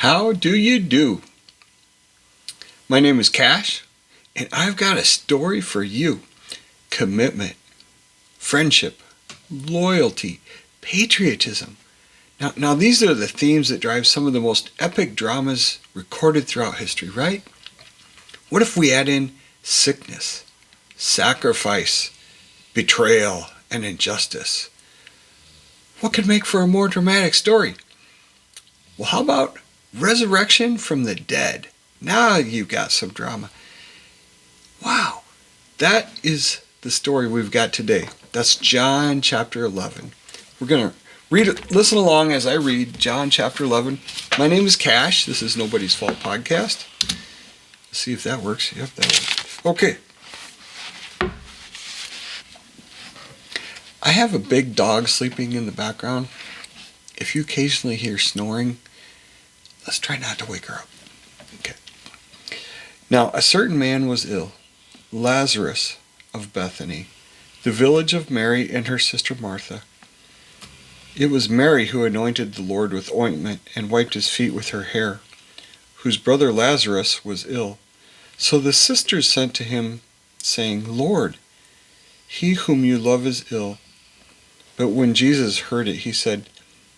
How do you do? My name is Cash, and I've got a story for you. Commitment, friendship, loyalty, patriotism. Now these are the themes that drive some of the most epic dramas recorded throughout history, right? What if we add in sickness, sacrifice, betrayal, and injustice? What could make for a more dramatic story? Well, how about resurrection from the dead? Now you've got some drama. Wow, that is the story we've got today. That's John chapter 11. We're going to listen along as I read John chapter 11. My name is Cash. This is Nobody's Fault Podcast. Let's see if that works. Yep, that works. Okay. I have a big dog sleeping in the background. If you occasionally hear snoring, let's try not to wake her up. Okay. Now, a certain man was ill, Lazarus of Bethany, the village of Mary and her sister Martha. It was Mary who anointed the Lord with ointment and wiped his feet with her hair, whose brother Lazarus was ill. So the sisters sent to him, saying, Lord, he whom you love is ill. But when Jesus heard it, he said,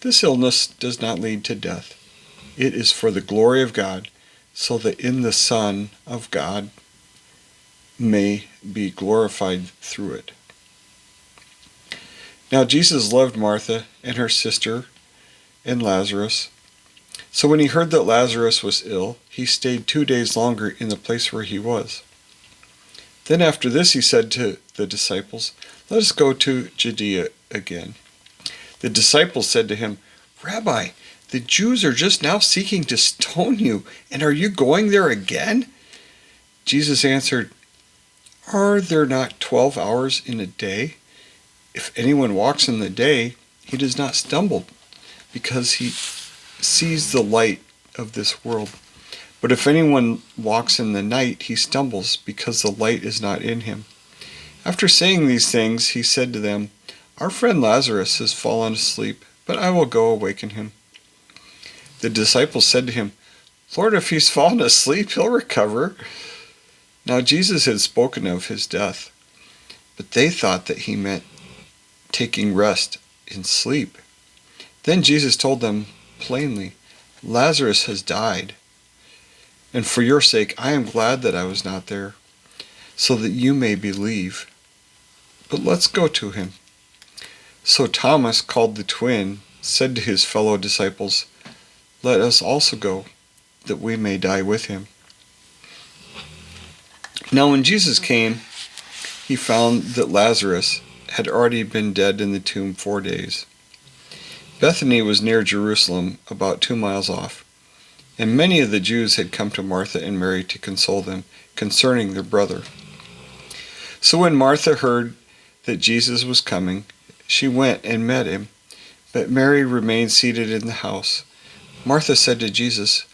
This illness does not lead to death. It is for the glory of God, so that in the Son of God may be glorified through it. Now Jesus loved Martha and her sister and Lazarus. So when he heard that Lazarus was ill, he stayed 2 days longer in the place where he was. Then after this he said to the disciples, Let us go to Judea again. The disciples said to him, Rabbi, the Jews are just now seeking to stone you, and are you going there again? Jesus answered, Are there not 12 hours in a day? If anyone walks in the day, he does not stumble, because he sees the light of this world. But if anyone walks in the night, he stumbles, because the light is not in him. After saying these things, he said to them, Our friend Lazarus has fallen asleep, but I will go awaken him. The disciples said to him, Lord, if he's fallen asleep, he'll recover. Now Jesus had spoken of his death, but they thought that he meant taking rest in sleep. Then Jesus told them plainly, Lazarus has died, and for your sake I am glad that I was not there, so that you may believe. But let's go to him. So Thomas, called the twin, said to his fellow disciples, Let us also go, that we may die with him. Now when Jesus came, he found that Lazarus had already been dead in the tomb 4 days. Bethany was near Jerusalem, about 2 miles off, and many of the Jews had come to Martha and Mary to console them concerning their brother. So when Martha heard that Jesus was coming, she went and met him, but Mary remained seated in the house. Martha said to Jesus,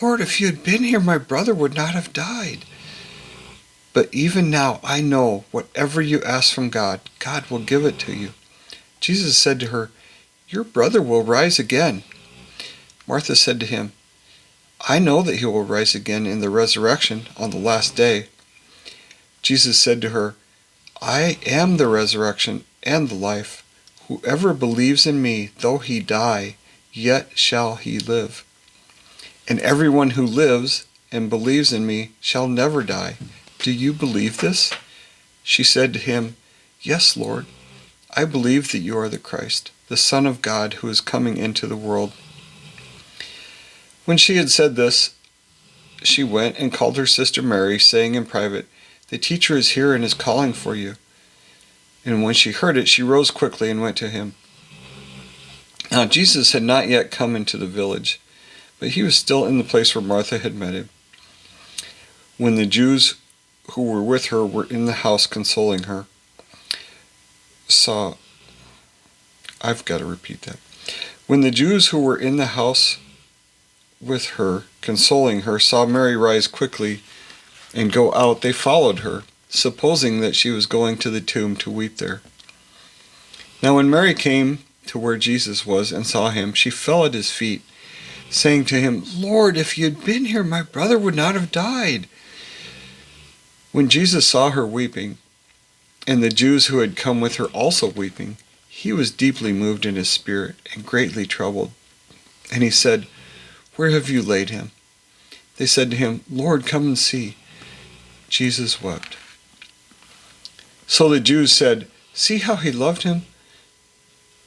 Lord, if you had been here, my brother would not have died. But even now I know whatever you ask from God, God will give it to you. Jesus said to her, Your brother will rise again. Martha said to him, I know that he will rise again in the resurrection on the last day. Jesus said to her, I am the resurrection and the life. Whoever believes in me, though he die, yet shall he live. And everyone who lives and believes in me shall never die. Do you believe this? She said to him, Yes, Lord. I believe that you are the Christ, the Son of God, who is coming into the world. When she had said this, she went and called her sister Mary, saying in private, The teacher is here and is calling for you. And when she heard it, she rose quickly and went to him. Now Jesus had not yet come into the village, but he was still in the place where Martha had met him. When the Jews who were with her were in the house consoling her, When the Jews who were in the house with her, consoling her, saw Mary rise quickly and go out, they followed her, supposing that she was going to the tomb to weep there. Now when Mary came to where Jesus was and saw him, she fell at his feet. saying to him, "Lord, if you had been here, my brother would not have died." When Jesus saw her weeping, and the Jews who had come with her also weeping, he was deeply moved in his spirit and greatly troubled. And he said, "Where have you laid him?" They said to him, "Lord, come and see." Jesus wept. So the Jews said, "See how he loved him?"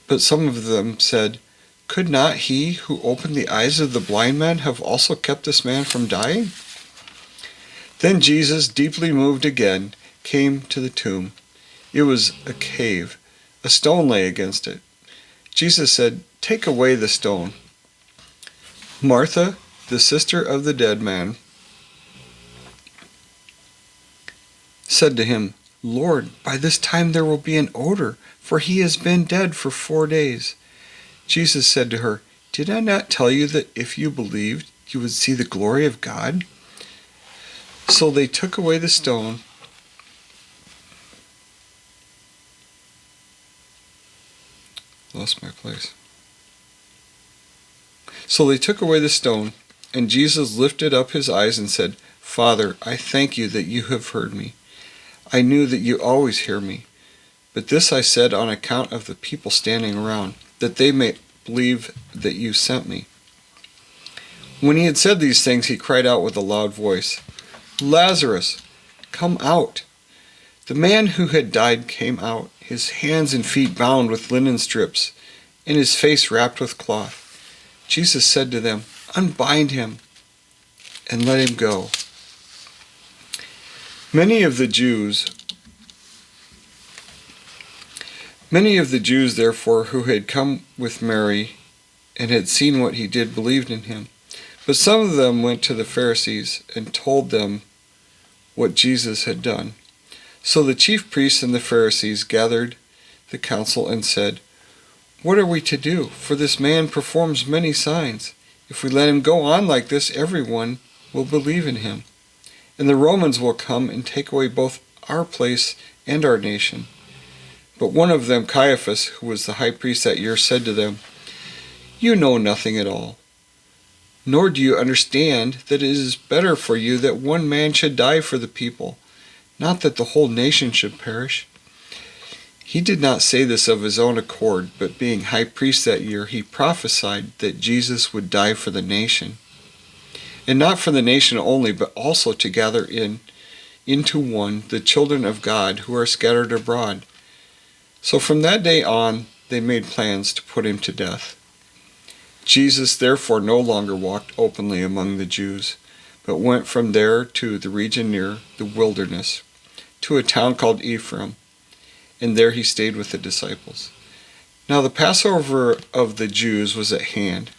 But some of them said, "Could not he who opened the eyes of the blind man have also kept this man from dying?" Then Jesus, deeply moved again, came to the tomb. It was a cave. A stone lay against it. Jesus said, "Take away the stone." Martha, the sister of the dead man, said to him, "Lord, by this time there will be an odor, for he has been dead for 4 days." Jesus said to her, "Did I not tell you that if you believed, you would see the glory of God?" So they took away the stone. Lost my place. So they took away the stone, and Jesus lifted up his eyes and said, "Father, I thank you that you have heard me. I knew that you always hear me, but this I said on account of the people standing around, that they may believe that you sent me." When he had said these things, he cried out with a loud voice, "Lazarus, come out!" The man who had died came out, his hands and feet bound with linen strips, and his face wrapped with cloth. Jesus said to them, "Unbind him and let him go." Many of the Jews, therefore, who had come with Mary and had seen what he did, believed in him. But some of them went to the Pharisees and told them what Jesus had done. So the chief priests and the Pharisees gathered the council and said, "What are we to do? For this man performs many signs. If we let him go on like this, everyone will believe in him. And the Romans will come and take away both our place and our nation." But one of them, Caiaphas, who was the high priest that year, said to them, "You know nothing at all, nor do you understand that it is better for you that one man should die for the people, not that the whole nation should perish." He did not say this of his own accord, but being high priest that year, he prophesied that Jesus would die for the nation. And not for the nation only, but also to gather into one the children of God who are scattered abroad. So from that day on, they made plans to put him to death. Jesus therefore no longer walked openly among the Jews, but went from there to the region near the wilderness, to a town called Ephraim, and there he stayed with the disciples. Now the Passover of the Jews was at hand,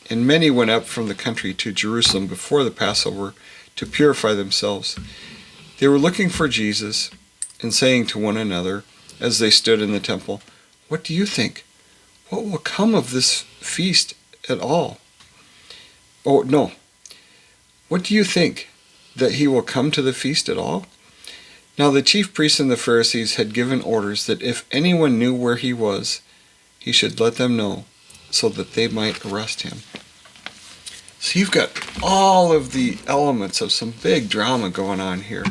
and many went up from the country to Jerusalem before the Passover to purify themselves. They were looking for Jesus and saying to one another as they stood in the temple, "What do you think? What will come of this feast at all?" Oh, no. What do you think? That he will come to the feast at all? Now the chief priests and the Pharisees had given orders that if anyone knew where he was, he should let them know, so that they might arrest him. So you've got all of the elements of some big drama going on here.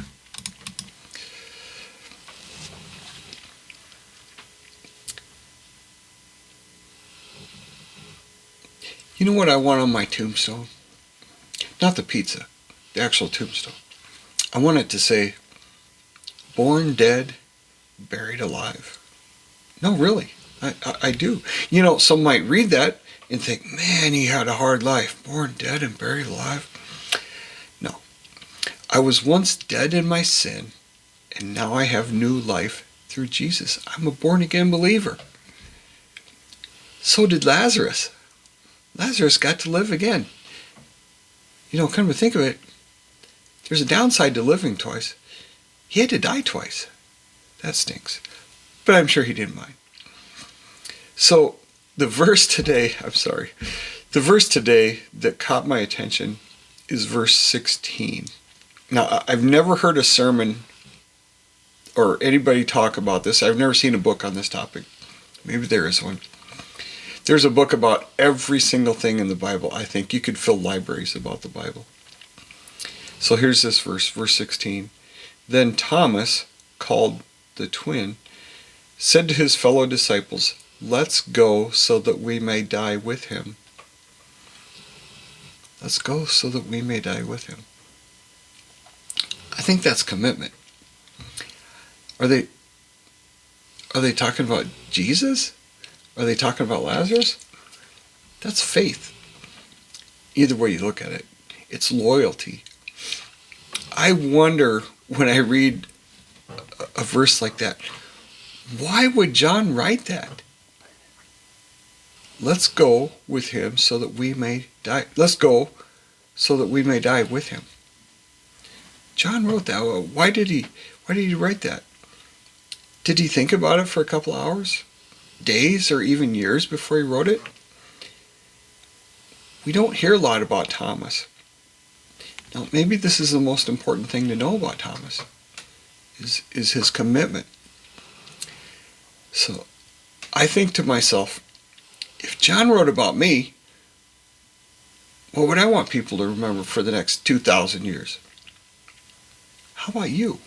You know what I want on my tombstone? Not the pizza, the actual tombstone. I want it to say, "Born dead, buried alive." No, really, I do. You know, some might read that and think, "Man, he had a hard life, born dead and buried alive." No, I was once dead in my sin, and now I have new life through Jesus. I'm a born-again believer. So did Lazarus. Lazarus got to live again. You know, come to think of it, there's a downside to living twice. He had to die twice. That stinks. But I'm sure he didn't mind. So the verse today that caught my attention is verse 16. Now, I've never heard a sermon or anybody talk about this. I've never seen a book on this topic. Maybe there is one. There's a book about every single thing in the Bible. I think you could fill libraries about the Bible. So here's this verse, verse 16. Then Thomas, called the twin, said to his fellow disciples, "Let's go so that we may die with him." Let's go so that we may die with him. I think that's commitment. Are they talking about Jesus? Are they talking about Lazarus? That's faith. Either way you look at it, it's loyalty. I wonder when I read a verse like that, why would John write that? Let's go with him so that we may die. Let's go so that we may die with him. John wrote that. Why did he write that? Did he think about it for a couple hours, days, or even years before he wrote it? We don't hear a lot about Thomas. Now, maybe this is the most important thing to know about Thomas, is his commitment. So I think to myself, if John wrote about me, what would I want people to remember for the next 2,000 years? How about you?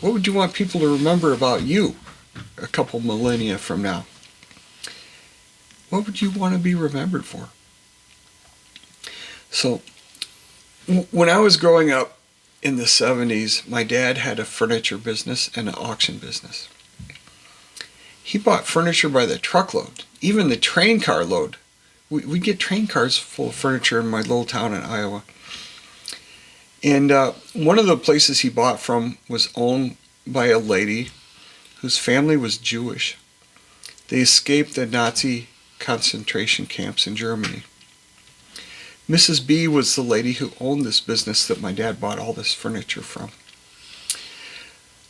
What would you want people to remember about you a couple millennia from now? What would you want to be remembered for? So, when I was growing up in the 70s, my dad had a furniture business and an auction business. He bought furniture by the truckload, even the train car load. We'd get train cars full of furniture in my little town in Iowa. And one of the places he bought from was owned by a lady whose family was Jewish. They escaped the Nazi concentration camps in Germany. Mrs. B was the lady who owned this business that my dad bought all this furniture from.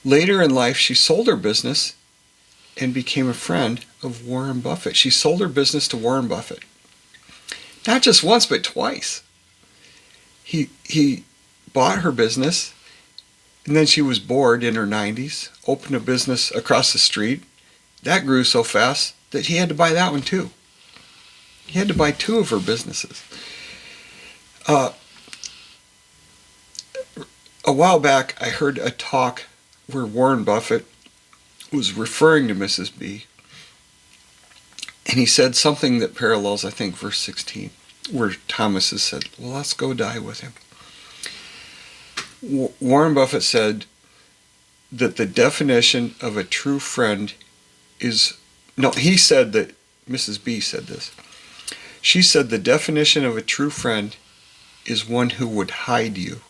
Later in life, she sold her business and became a friend of Warren Buffett. She sold her business to Warren Buffett. Not just once, but twice. He bought her business, and then she was bored in her 90s, opened a business across the street. That grew so fast that he had to buy that one too. He had to buy two of her businesses. A while back, I heard a talk where Warren Buffett was referring to Mrs. B, and he said something that parallels, I think, verse 16, where Thomas has said, well, let's go die with him. Warren Buffett said that the definition of a true friend is, no, he said that, Mrs. B said this. She said the definition of a true friend is one who would hide you.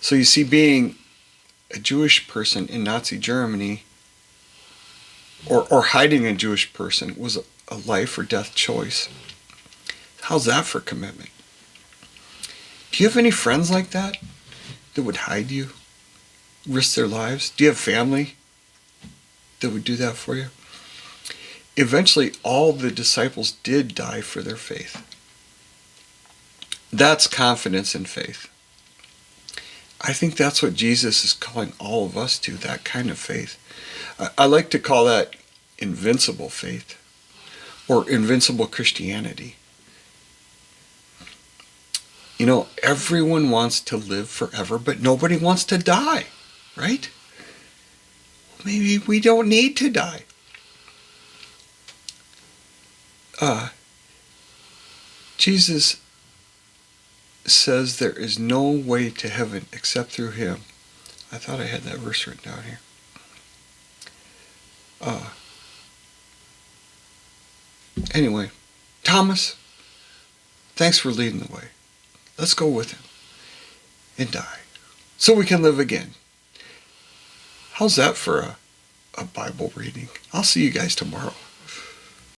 So you see, being a Jewish person in Nazi Germany, or hiding a Jewish person, was a life or death choice. How's that for commitment? Do you have any friends like that would hide you, risk their lives? Do you have family that would do that for you? Eventually, all the disciples did die for their faith. That's confidence in faith. I think that's what Jesus is calling all of us to, that kind of faith. I like to call that invincible faith, or invincible Christianity. You know, everyone wants to live forever, but nobody wants to die, right? Maybe we don't need to die. Jesus says there is no way to heaven except through him. I thought I had that verse written down here. Anyway, Thomas, thanks for leading the way. Let's go with him and die so we can live again. How's that for a Bible reading? I'll see you guys tomorrow.